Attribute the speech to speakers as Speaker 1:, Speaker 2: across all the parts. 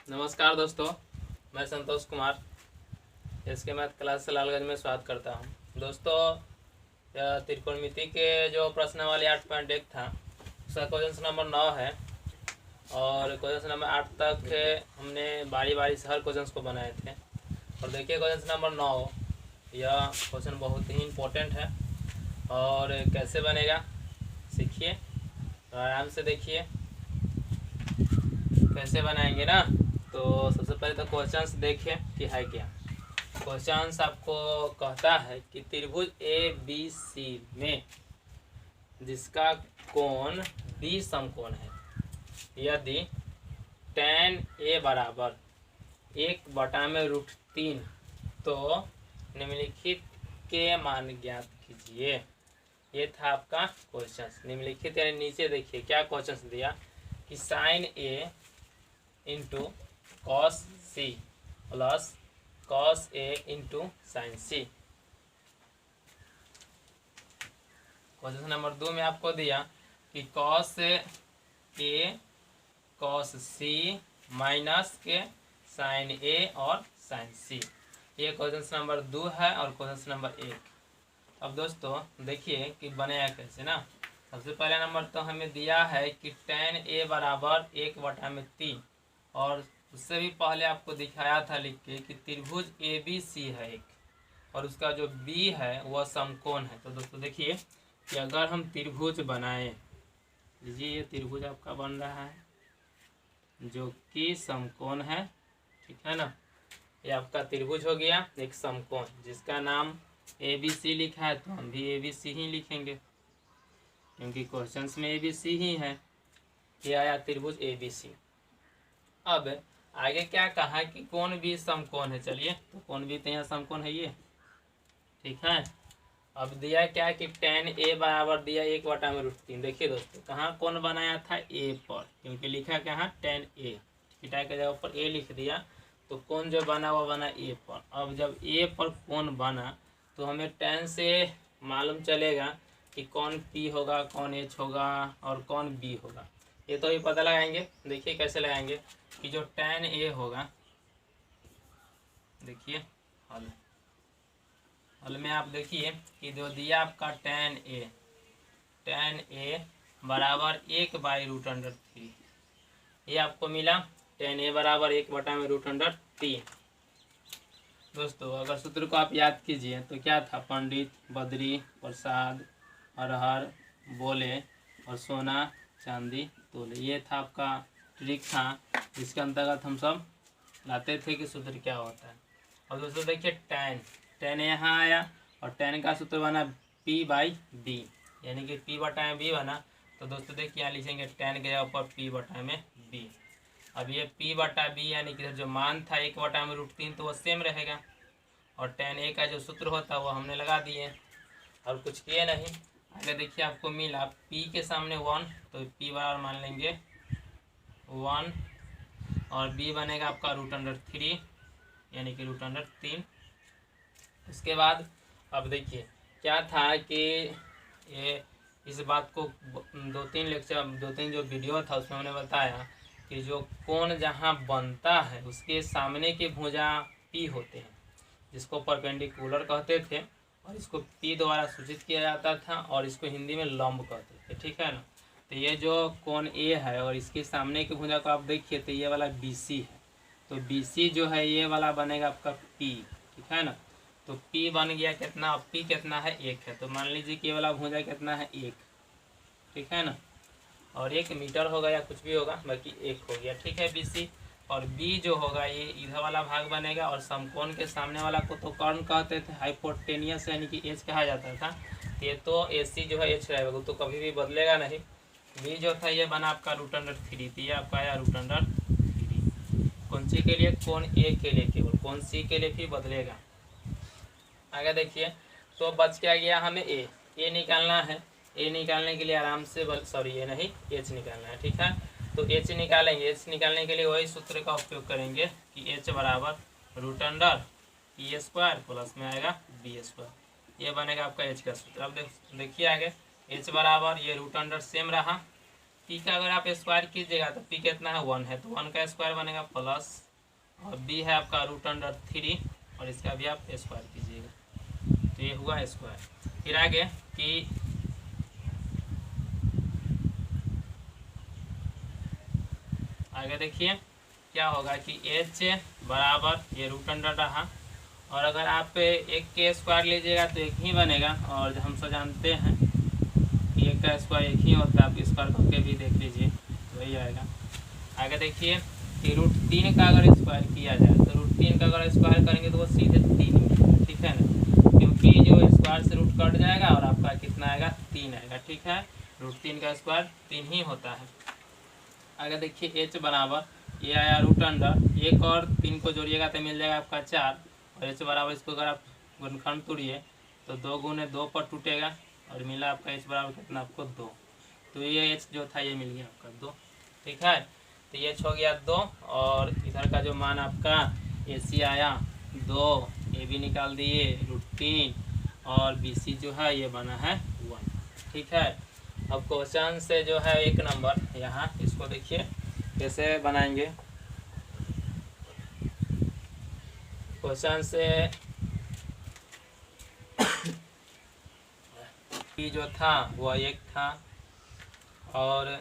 Speaker 1: नमस्कार दोस्तों, मैं संतोष कुमार इसके मैथ क्लास से लालगंज में स्वागत करता हूं। दोस्तों, यह त्रिकोणमिति के जो प्रश्नावली 8.1 था उसका क्वेश्चन नंबर 9 है और क्वेश्चन नंबर 8 तक हमने बारी बारी से हर क्वेश्चन को बनाए थे। और देखिए क्वेश्चन नंबर 9, यह क्वेश्चन बहुत ही इम्पोर्टेंट है और कैसे बनेगा सीखिए, आराम से देखिए कैसे बनाएंगे ना। तो सबसे पहले तो क्वेश्चंस देखिए कि है क्या। क्वेश्चंस आपको कहता है कि त्रिभुज ए बी सी में जिसका कोण बी समकोण है, यदि tan ए बराबर 1/√3 तो निम्नलिखित के मान ज्ञात कीजिए। ये था आपका क्वेश्चन। निम्नलिखित यानी नीचे देखिए क्या क्वेश्चन दिया कि sine A into cos C plus cos A into sine C. Question number 2 में आपको दिया कि cos A cos C minus के साइन ए और साइन सी। ये क्वेश्चन नंबर 2 है और क्वेश्चन नंबर 1। अब दोस्तों देखिए कि बनेगा कैसे ना। सबसे पहला नंबर तो हमें दिया है कि tan ए बराबर 1/3 और उससे भी पहले आपको दिखाया था लिख के कि त्रिभुज ए बी सी है एक और उसका जो बी है वह समकोण है। तो दोस्तों देखिए कि अगर हम त्रिभुज बनाएं, लीजिए ये त्रिभुज आपका बन रहा है जो कि समकोण है, ठीक है ना। ये आपका त्रिभुज हो गया एक समकोण जिसका नाम ए बी सी लिखा है, तो हम भी ए बी सी ही लिखेंगे क्योंकि क्वेश्चंस में ए बी सी ही है। ये आया त्रिभुज ए बी सी। अब आगे क्या कहा कि कोण भी समकोण है। चलिए तो कोण भी तो यहाँ समकोण है ये, ठीक है। अब दिया क्या कि tan ए बराबर दिया 1/√3। देखिए दोस्तों कहाँ कोण बनाया था ए पर, क्योंकि लिखा क्या है tan ए, थीटा के जगह पर ए लिख दिया तो कोण जो बना वो बना ए पर। अब जब ए पर कोण बना तो हमें tan से मालूम चलेगा कि कौन P होगा, कौन H होगा और कौन B होगा। ये तो ही पता लगाएंगे। देखिए कैसे लगाएंगे कि जो tan A होगा, देखिए हल में आप देखिए कि जो दिया आपका tan A बराबर 1/√3, ये आपको मिला tan A बराबर 1/√3। दोस्तों अगर सूत्र को आप याद कीजिए तो क्या था, पंडित, बद्री, प्रसाद, अरहर, बोले और सोना चांदी तोले। ये था आपका ट्रिक था जिसके अंतर्गत हम सब लाते थे कि सूत्र क्या होता है। और दोस्तों देखिए tan यहाँ आया और tan का सूत्र बना P/B, यानी कि P/B बना। तो दोस्तों देखिए यहाँ लिखेंगे tan के जगह पर P/B। अब ये P/B यानी कि जो मान था 1/√3 तो वो सेम रहेगा और tan A का जो सूत्र होता है वो हमने लगा दिए और कुछ किए नहीं। आगे देखिए आपको मिला P के सामने 1 तो P बराबर मान लेंगे 1 और B बनेगा आपका √3 यानी कि √3। उसके बाद अब देखिए क्या था कि ये इस बात को 2-3 लेक्चर 2-3 जो वीडियो था उसमें हमने बताया कि जो कोण जहाँ बनता है उसके सामने के भुजा P होते हैं जिसको परपेंडिकुलर कहते थे और इसको P द्वारा सूचित किया जाता था और इसको हिंदी में लंब कहते थे, ठीक है ना। तो ये जो कोण A है और इसके सामने की भुजा को आप देखिए तो ये वाला BC है, तो BC जो है ये वाला बनेगा आपका P, ठीक है ना। तो P बन गया कितना, P कितना है 1 है, तो मान लीजिए कि ये वाला भुजा कितना है 1, ठीक है ना। और 1 मीटर होगा या कुछ भी होगा, बाकी 1 हो गया, ठीक है BC। और B जो होगा ये इधर वाला भाग बनेगा और समकोण के सामने वाला को तो कर्ण कहते थे, हाइपोटेनियस यानी कि H कहा जाता था। ये तो AC जो है H रहेगा तो कभी भी बदलेगा नहीं। B जो था ये बना आपका √3, तो ये आपका आया √3। कौन सी के लिए, कोण A के लिए केवल, कोण C के लिए भी बदलेगा। आगे देखिए तो बच क्या गया हमें A निकालना है। A निकालने के लिए आराम से ये नहीं H निकालना है, ठीक है। तो H निकालेंगे, H निकालने के लिए वही सूत्र का उपयोग करेंगे कि H बराबर √P² प्लस में आएगा B², ये बनेगा आपका H का सूत्र। अब देखिए आगे H बराबर ये √, सेम रहा पी का अगर आप स्क्वायर कीजिएगा तो पी कितना है 1 है, तो 1 का स्क्वायर बनेगा प्लस, और बी है आपका √3 और इसका भी आप स्क्वायर कीजिएगा, तो ये हुआ स्क्वायर। फिर आगे कि आगे देखिए क्या होगा कि h बराबर ये √, रहा, और अगर आप एक के स्क्वायर लीजिएगा तो एक ही बनेगा, और हम सब जानते हैं कि एक का स्क्वायर एक ही होता है, आप स्क्वायर करके भी देख लीजिए तो वही आएगा। आगे देखिए कि √3 का अगर स्क्वायर किया जाए तो √3 का अगर स्क्वायर करेंगे तो वो सीधे 3 में, ठीक है ना, क्योंकि जो स्क्वायर से रूट कट जाएगा और आपका कितना आएगा 3 आएगा, ठीक है। √3 का स्क्वायर 3 ही होता है। आगे देखिए h बराबर ये आया √, एक और 3 को जोड़िएगा तो मिल जाएगा आपका 4, और h बराबर इसको अगर आप गुणनखंड तोड़िए तो 2 गुने 2 पर टूटेगा और मिला आपका h बराबर कितना आपको 2, तो ये h जो था ये मिल गया आपका 2, ठीक है। तो ये h हो गया 2, और इधर का जो मान आपका AC आया 2, ये भी निकाल दिए √3, और BC जो है ये बना है 1, ठीक है। अब क्वेश्चन से जो है 1 नंबर यहाँ इसको देखिए कैसे बनाएंगे। क्वेश्चन से P जो था वह 1 था, और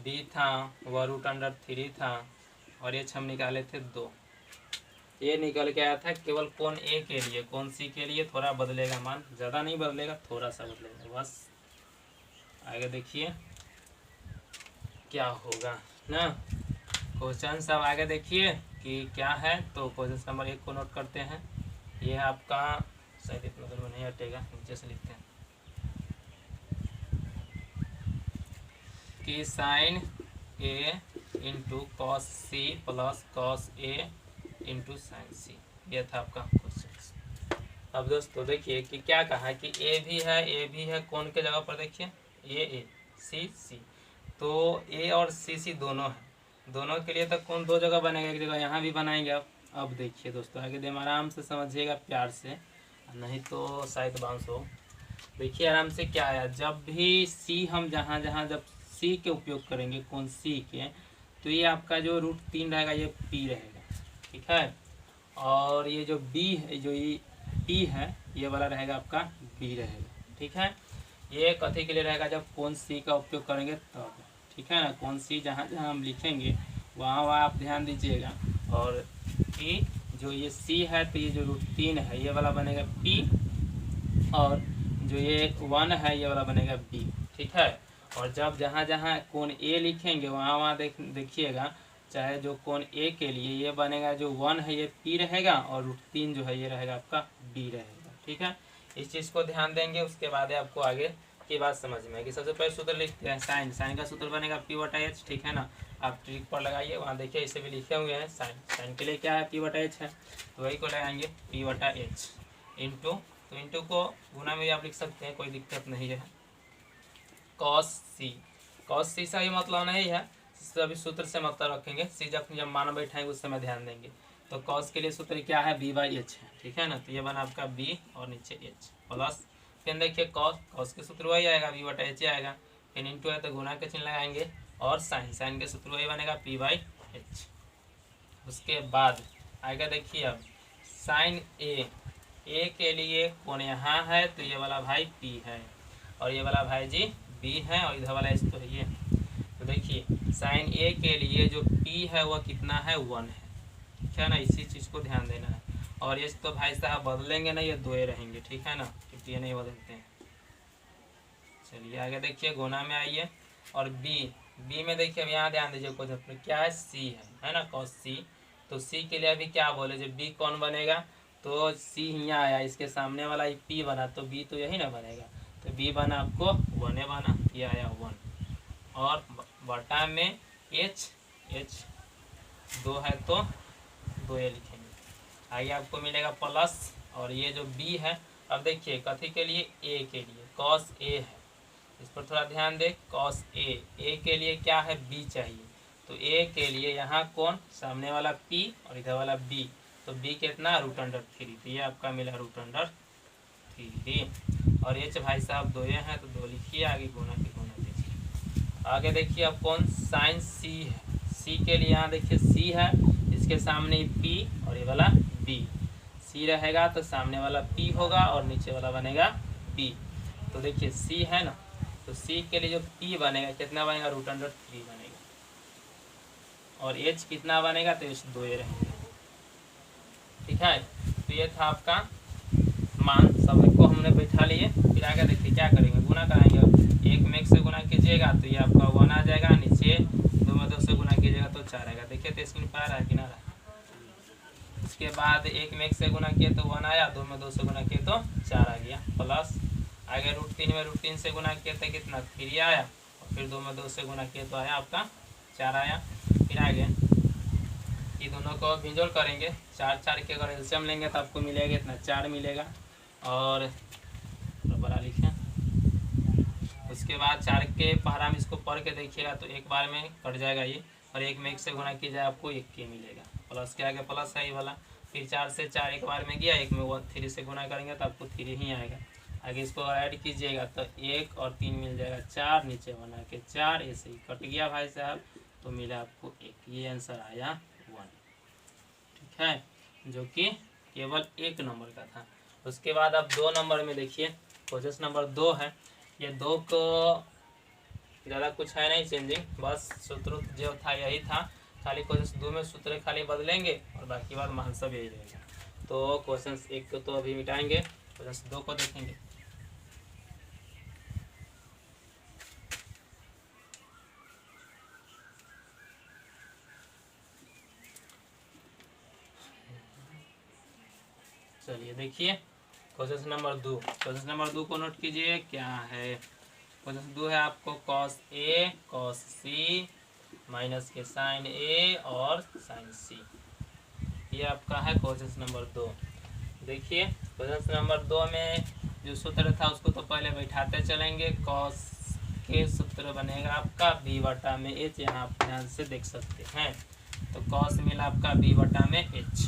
Speaker 1: B था वह √3 था, और H हम निकाले थे 2। ये निकल के आया था केवल कौन A के लिए, कौन C के लिए थोड़ा बदलेगा मान, ज़्यादा नहीं बदलेगा, थोड़ा सा बदलेगा बस। आगे देखिए क्या होगा ना। क्वेश्चन सब आगे देखिए कि क्या है, तो क्वेश्चन नंबर 1 को नोट करते हैं। ये आपका शायद इतना दूर में नहीं हटेगा, नीचे से लिखते हैं कि sin A into cos C plus cos A into sin C, ये था आपका क्वेश्चन। अब दोस्तों देखिए कि क्या कहा है कि A भी है कौन के जगह पर, देखिए A C, तो A और C दोनों है, दोनों के लिए तो कौन 2 जगह बनेगा, एक जगह यहाँ भी बनाएंगे। अब देखिए दोस्तों आगे दिन आराम से समझिएगा प्यार से, नहीं तो शायद बाउंस हो। देखिए आराम से क्या आया, जब भी C हम जहाँ जब C के उपयोग करेंगे कौन C के, तो ये आपका जो √3 रहेगा ये P रहेगा, ठीक है। और ये जो B है, जो ये P है ये वाला रहेगा आपका B रहेगा, ठीक है। ये कथी के लिए रहेगा, जब कौन C का उपयोग करेंगे तब, ठीक है ना। कौन C जहाँ हम लिखेंगे वहाँ आप ध्यान दीजिएगा। और कि जो ये C है तो ये जो √3 है ये वाला बनेगा P, और जो ये 1 है ये वाला बनेगा B, ठीक है। और जब जहाँ कौन A लिखेंगे वहाँ देखिएगा, चाहे जो कौन A के लिए ये बनेगा जो 1 है ये P रहेगा, और √3 जो है ये रहेगा आपका B रहेगा, ठीक है। इस चीज़ को ध्यान देंगे, उसके बाद आपको आगे की बात समझ में आएगी। सबसे पहले सूत्र लिखते हैं साइन का सूत्र बनेगा P/H, ठीक है ना। आप ट्रिक पर लगाइए, वहाँ देखिए इसे भी लिखे हुए हैं, साइन के लिए क्या है P/H है, तो वही को लगाएंगे P/H इंटू, तो इंटू को गुना में भी आप लिख सकते हैं, कोई दिक्कत नहीं है। cos C का ये मतलब नहीं है, सभी सूत्र से मतलब रखेंगे, C जब मान बैठाएंगे उस समय ध्यान देंगे। तो cos के लिए सूत्र क्या है B/H है, ठीक है ना। तो ये बना आपका B और नीचे H प्लस, फिर देखिए cos के सूत्र वही आएगा B/H आएगा, फिर इंटू है तो गुना के चिन्ह लगाएंगे, और साइन के सूत्र वही बनेगा P/H। उसके बाद आगे देखिए अब साइन A के लिए कौन यहाँ है, तो ये वाला भाई P है, और ये वाला भाई जी B है, और इधर वाला इस तो ये। तो देखिए साइन A के लिए जो P है वह कितना है 1 है, ठीक है ना, इसी चीज़ को ध्यान देना है। और ये तो भाई साहब बदलेंगे नहीं, ये 2 रहेंगे, ठीक है ना, क्योंकि ये नहीं बदलते हैं। चलिए आगे देखिए गुना में आइए, और B में देखिए अब यहाँ ध्यान दीजिए क्वेश्चन क्या है, C है ना, cos C। तो C के लिए अभी क्या बोले, जब B कौन बनेगा, तो C यहाँ आया, इसके सामने वाला P बना, तो B तो यही ना बनेगा, तो B बना आपको 1 बना, ये आया 1, और बटा में H 2 है तो 2 लिखेंगे, आगे आपको मिलेगा प्लस, और ये जो B है, अब देखिए कथी के लिए, A के लिए cos A है, इस पर थोड़ा ध्यान दे, cos A के लिए क्या है B चाहिए, तो A के लिए यहाँ कौन सामने वाला P और इधर वाला B, तो B कितना √3, तो ये आपका मिला √3, और H भाई साहब 2 हैं तो 2 लिखिए, आगे गुना के गुना दीजिए। आगे देखिए अब कौन साइन सी है। सी के लिए यहाँ देखिए सी है, इसके सामने पी और ये वाला बी। सी रहेगा तो सामने वाला पी होगा और नीचे वाला बनेगा बी। तो देखिए सी है ना, तो सी के लिए जो पी बनेगा कितना बनेगा, √3 बनेगा। और एच कितना बनेगा, तो एच 2 रहेंगे। ठीक है, तो ये था आपका मान। सब को हमने बैठा लिए। फिर आगे देखिए क्या करेंगे, गुना कराएंगे। अब 1 में 1 से गुना कीजिएगा तो ये आपका 1 आ जाएगा, नीचे 2 में 2 से गुना कीजिएगा तो 4 आएगा। देखिए तो स्क्रीन पर आ रहा है कि ना रहा है। उसके बाद 1 में 1 से गुना किए तो 1 आया, 2 में 2 से गुना किए तो 4 आ गया, प्लस आगे √3 में √3 से गुना किए तो कितना 3 आया, और फिर 2 में 2 से गुना किए तो आया आपका 4 आया। फिर आगे ये दोनों को भिंजोल करेंगे, 4 के अगर एलसीएम लेंगे तो आपको मिलेगा इतना 4 मिलेगा। और बड़ा लिखें, उसके बाद 4 के पहरा में इसको पढ़ के देखिएगा तो एक बार में कट जाएगा ये, और 1 में 1 से गुना किया जाए आपको 1 के मिलेगा। प्लस के आगे प्लस है ये वाला, फिर 4 से 4 एक बार में गया, 1 में 3 से गुना करेंगे तो आपको 3 ही आएगा। आगे इसको ऐड कीजिएगा तो 1 और 3 मिल जाएगा 4, नीचे बना के 4, ऐसे ही कट गया भाई साहब, तो मिला आपको 1। ये आंसर आया 1। ठीक है, जो कि केवल 1 नंबर का था। उसके बाद अब 2 नंबर में देखिए, क्वेश्चन नंबर 2 है। ये 2 को ज़्यादा कुछ है नहीं चेंजिंग, बस सूत्र जो था यही था, खाली क्वेश्चन 2 में सूत्र खाली बदलेंगे और बाकी बात मान सब यही रहेगा। तो क्वेश्चन 1 को तो अभी मिटाएंगे, क्वेश्चन 2 को देखेंगे। चलिए देखिए क्वेश्चन नंबर 2। क्वेश्चन नंबर 2 को नोट कीजिए क्या है। क्वेश्चन 2 है आपको cos A cos C minus के साइन A और साइन C। ये आपका है क्वेश्चन नंबर 2। देखिए क्वेश्चन नंबर 2 में जो सूत्र था उसको तो पहले बैठाते चलेंगे। cos के सूत्र बनेगा आपका B/H, यहाँ आप ध्यान से देख सकते हैं। तो cos मिला आपका B/H,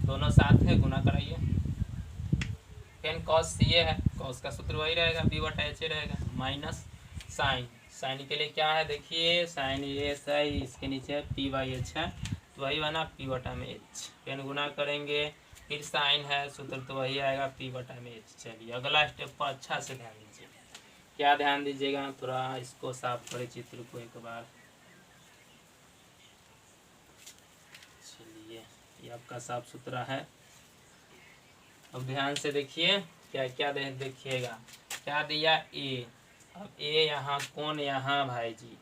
Speaker 1: दोनों साथ है, गुना कराइए। फिर cos ये है, cos का सूत्र वही रहेगा, B/H रहेगा, माइनस साइन। साइन के लिए क्या है देखिए, साइन ये है, इसके नीचे P/H है, तो वही बना P/H। फिर गुना करेंगे, फिर साइन है, सूत्र तो वही आएगा P/H। चलिए अगला स्टेप पर अच्छा से ध्यान दीजिए। क्या ध्यान दीजिएगा, थोड़ा इसको साफ करें चित्र को एक बार। चलिए ये आपका साफ सुथरा है। अब ध्यान से देखिए क्या क्या देखिएगा, क्या दिया A। अब A यहाँ, कौन यहाँ भाई जी,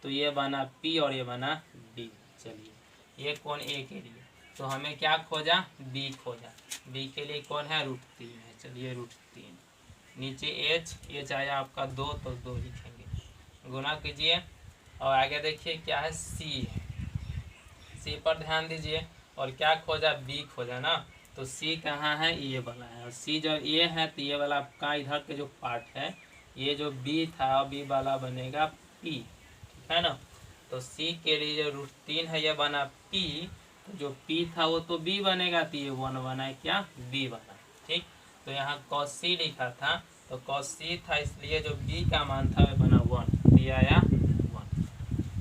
Speaker 1: तो ये बना P और ये बना B। चलिए ये कौन A के लिए, तो हमें क्या खोजा, B खोजा। B के लिए कौन है, √3 है। चलिए √3, नीचे H आया आपका 2, तो 2 लिखेंगे, गुना कीजिए। और आगे देखिए क्या है, C है, C पर ध्यान दीजिए। और क्या खोजा, B खोजा ना, तो C कहाँ है, ये वाला है। और C जो ये है तो ये वाला आपका इधर के जो पार्ट है, ये जो B था, B वाला बनेगा P। ठीक है ना, तो C के लिए जो √3 है ये बना P, तो जो P था वो तो B बनेगा, तो ये 1 बना है, क्या B बना। ठीक, तो यहाँ cos C लिखा था, तो cos C था, इसलिए जो B का मान था वो बना 1, तो ये आया 1।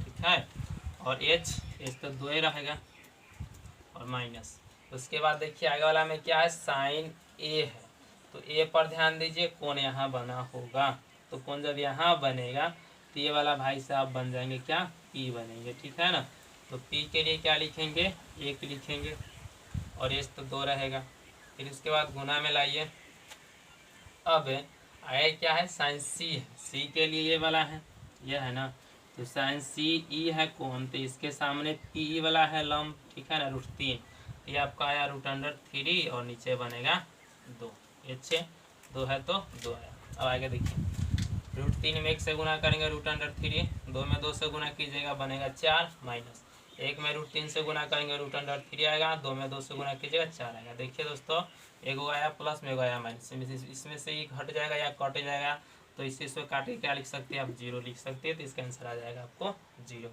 Speaker 1: ठीक है, और H तो 2 ही रहेगा, और माइनस। उसके बाद देखिए आगे वाला में क्या है, साइन A है, तो A पर ध्यान दीजिए, कौन यहाँ बना होगा, तो कौन जब यहाँ बनेगा तो ये वाला भाई साहब बन जाएंगे क्या, P बनेंगे। ठीक है ना, तो P के लिए क्या लिखेंगे, 1 लिखेंगे, और H तो 2 रहेगा। फिर उसके बाद गुना में लाइए। अब आगे क्या है, साइन C है, C के लिए ये वाला है, ये है ना, तो साइन CE है कौन, तो इसके सामने PE वाला है लम्ब। ठीक है ना, √3, ये आपका आया √3 और नीचे बनेगा 2। H 2 है तो 2 आया। अब आगे देखिए, √3 में 1 से गुना करेंगे √3, 2 में 2 से गुना कीजिएगा बनेगा 4, माइनस 1 में √3 से गुना करेंगे √3 आएगा, 2 में 2 से गुना कीजिएगा 4 आएगा। देखिए दोस्तों, एगो आया प्लस में, एगो आया माइनस, इसमें से ही घट जाएगा या कट जाएगा, तो इससे काट के क्या लिख सकते हैं आप, 0 लिख सकते हैं, तो इसका आंसर आ जाएगा आपको 0।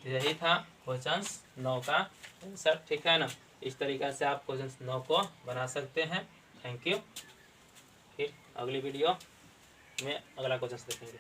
Speaker 1: तो यही था क्वेश्चन 9 का आंसर। ठीक है ना, इस तरीक़ा से आप क्वेश्चन 9 को बना सकते हैं। Thank you. फिर अगली वीडियो में अगला क्वेश्चन देखेंगे।